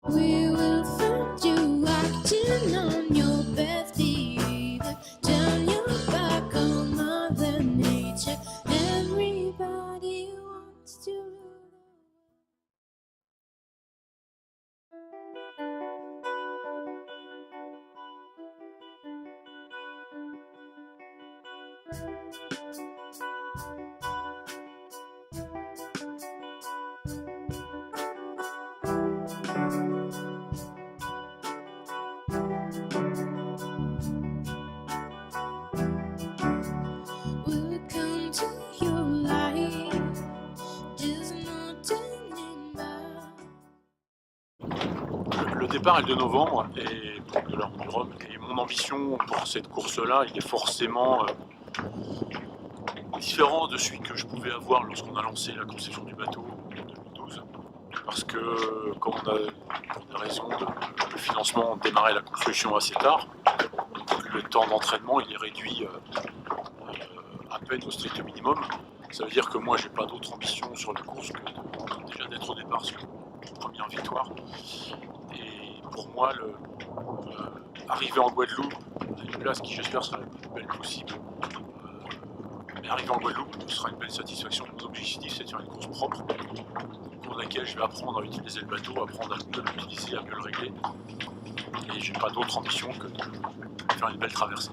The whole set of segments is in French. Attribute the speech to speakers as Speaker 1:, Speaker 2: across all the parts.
Speaker 1: We will find you acting on your best behavior. Turn your back on Mother Nature. Everybody wants to rule Welcome to your life. There's no turning back.
Speaker 2: Le départ est le 2 novembre et de l'heure du Rhum. Et mon ambition pour cette course-là, il est forcément différent de celui que je pouvais avoir lorsqu'on a lancé la conception du bateau en 2012. Parce que, comme on a, pour des raisons de financement, démarré la construction assez tard, le temps d'entraînement il est réduit à peine au strict minimum. Ça veut dire que moi, j'ai pas d'autre ambition sur la course que déjà d'être au départ sur une première victoire. Et pour moi, arriver en Guadeloupe, à une place qui j'espère sera la plus belle possible, mais arriver en Guadeloupe ce sera une belle satisfaction. Mon objectif, c'est de faire une course propre, pour laquelle je vais apprendre à utiliser le bateau, apprendre à mieux l'utiliser, à mieux le régler. Et j'ai pas d'autre ambition que de faire une belle traversée.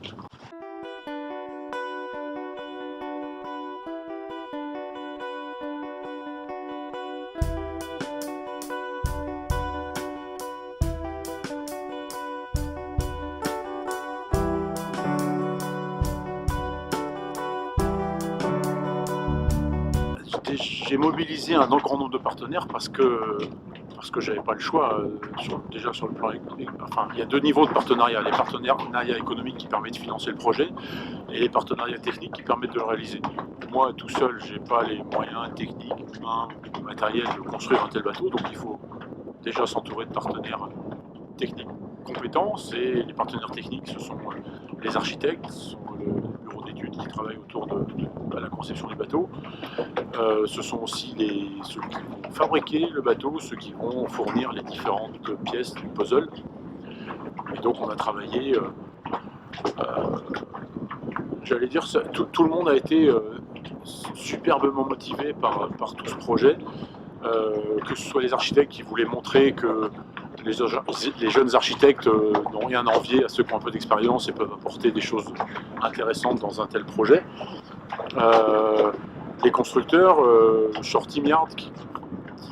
Speaker 2: J'ai mobilisé un grand nombre de partenaires parce que j'avais pas le choix. Déjà sur le plan économique, enfin, il y a deux niveaux de partenariat. Les partenariats économiques qui permettent de financer le projet et les partenariats techniques qui permettent de le réaliser. Moi, tout seul, j'ai pas les moyens techniques, humains, matériels de construire un tel bateau, donc il faut déjà s'entourer de partenaires techniques compétents. Et les partenaires techniques, ce sont les architectes, ce sont le bureau d'études qui travaille autour de la conception du bateau. Ce sont aussi ceux qui vont fabriquer le bateau, ceux qui vont fournir les différentes pièces du puzzle. Et donc on a travaillé, j'allais dire, tout le monde a été superbement motivé par tout ce projet, que ce soit les architectes qui voulaient montrer que les jeunes architectes n'ont rien à envier à ceux qui ont un peu d'expérience et peuvent apporter des choses intéressantes dans un tel projet. Les constructeurs, Shorty Yard, qui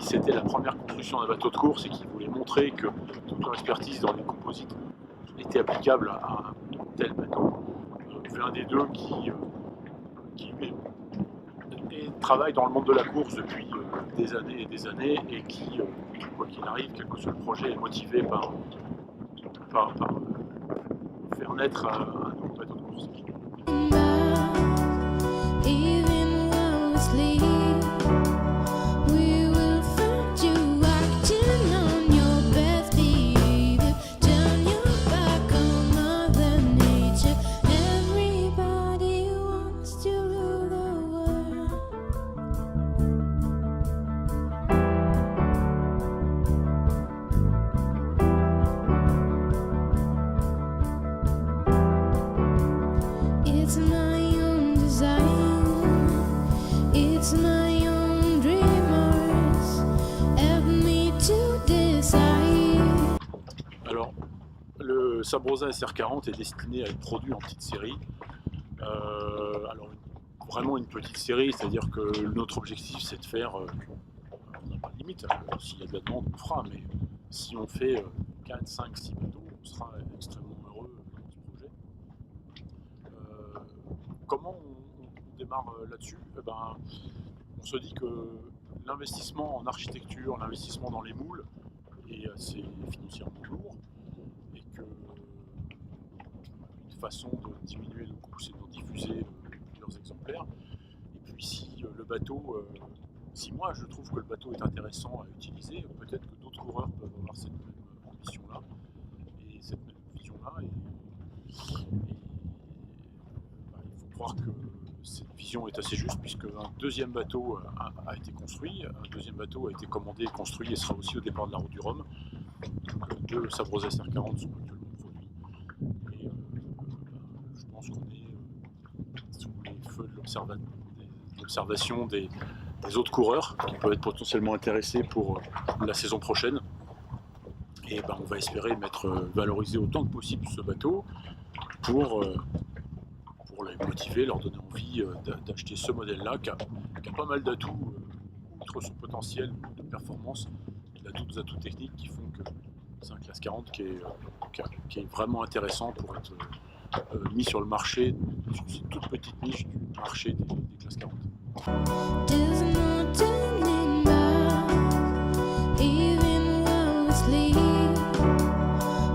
Speaker 2: c'était la première construction d'un bateau de course et qui voulait montrer que toute leur expertise dans les composites était applicable à un tel bateau. L'un des deux qui travaille dans le monde de la course depuis des années et des années et qui, quoi qu'il arrive, quel que soit le projet, est motivé par faire naître un nouveau bateau de course.
Speaker 1: Even while we sleep, we will find you acting on your best behavior. Turn your back on Mother Nature. Everybody wants to rule the world. It's my own design. It's my own dreamers. Help me to decide.
Speaker 2: Alors, le Sabrosa SR40 est destiné à être produit en petite série. Alors, vraiment une petite série, c'est-à-dire que notre objectif c'est de faire, on n'a pas de limite, s'il y a de la demande on fera, mais si on fait 4, 5, 6 bateaux, on sera extrêmement heureux du projet. Comment on démarre là-dessus? On se dit que l'investissement en architecture, l'investissement dans les moules est assez financièrement lourd et que une façon de diminuer le coût, c'est d'en diffuser plusieurs exemplaires. Et puis si moi je trouve que le bateau est intéressant à utiliser, peut-être que d'autres coureurs peuvent avoir cette même ambition-là et cette même vision-là. Il faut croire que cette vision est assez juste puisque un deuxième bateau a été construit, un deuxième bateau a été commandé, construit et sera aussi au départ de la route du Rhum. deux Sabrosa SR40 sont actuellement produits. Et je pense qu'on est sous les feux de l'observation des autres coureurs qui peuvent être potentiellement intéressés pour la saison prochaine. Et on va espérer valoriser autant que possible ce bateau pour les motiver, leur donner envie d'acheter ce modèle-là qui a pas mal d'atouts, outre son potentiel de performance. Il a d'autres atouts techniques qui font que c'est un classe 40 qui est vraiment intéressant pour être mis sur le marché, sur cette toute petite niche du marché des classes 40.
Speaker 1: There's no turning back, even while we sleep.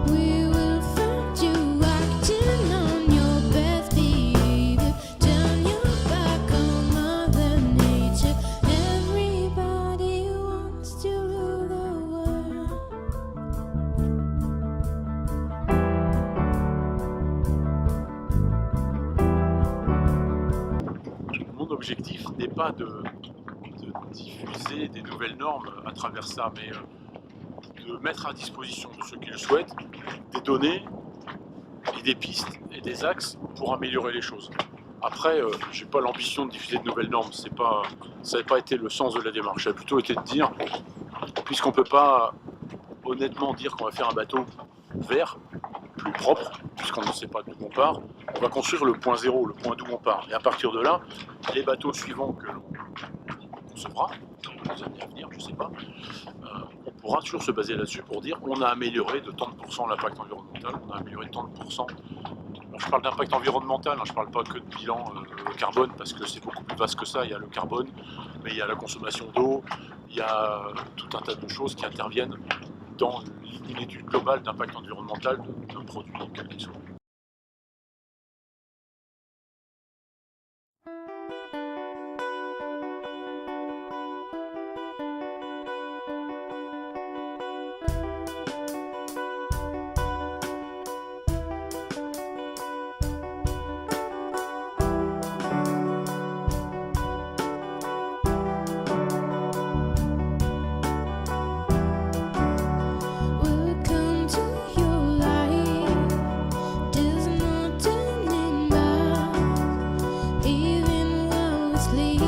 Speaker 1: We will find you acting on your best behavior. Turn your back on Mother Nature. Everybody wants to rule the world.
Speaker 2: Mon objectif n'est pas de diffuser des nouvelles normes à travers ça, mais de mettre à disposition de ceux qui le souhaitent des données et des pistes et des axes pour améliorer les choses. Après, j'ai pas l'ambition de diffuser de nouvelles normes, ça n'avait pas été le sens de la démarche. Ça a plutôt été de dire, puisqu'on peut pas honnêtement dire qu'on va faire un bateau vert, plus propre, puisqu'on ne sait pas d'où on part, on va construire le point zéro, le point d'où on part. Et à partir de là, les bateaux suivants que l'on concevra, dans les années à venir, je ne sais pas, on pourra toujours se baser là-dessus pour dire on a amélioré de tant de pourcents l'impact environnemental, on a amélioré de tant de pourcents. Alors, je parle d'impact environnemental, je ne parle pas que de bilan carbone, parce que c'est beaucoup plus vaste que ça. Il y a le carbone, mais il y a la consommation d'eau, il y a tout un tas de choses qui interviennent dans une étude globale d'impact environnemental de produits, quels qu'ils soient.
Speaker 1: Welcome to your life. There's no turning back, even while we sleep.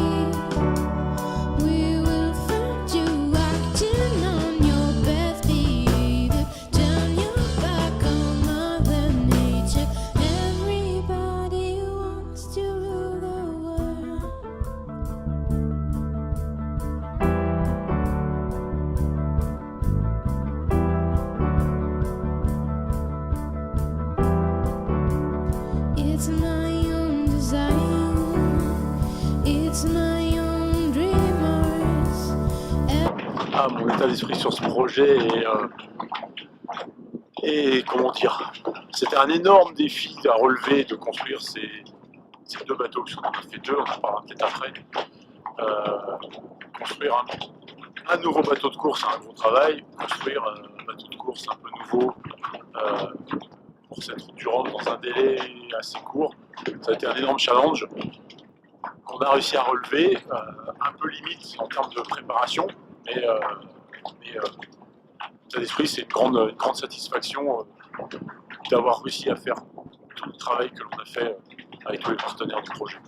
Speaker 1: We will find you acting on your best behavior. Turn your back on Mother Nature. Everybody wants to rule the world. It's my own design. It's my own dreamers.
Speaker 2: Ah, mon état d'esprit sur ce projet et comment dire, c'était un énorme défi à relever de construire ces deux bateaux, parce qu'on en a fait deux, on en parlera peut-être après. Construire un nouveau bateau de course, c'est un gros travail. Construire un bateau de course un peu nouveau pour cette route du Rhum dans un délai assez court, ça a été un énorme challenge qu'on a réussi à relever, un peu limite en termes de préparation, mais l'état d'esprit, c'est une grande satisfaction d'avoir réussi à faire tout le travail que l'on a fait avec tous les partenaires du projet.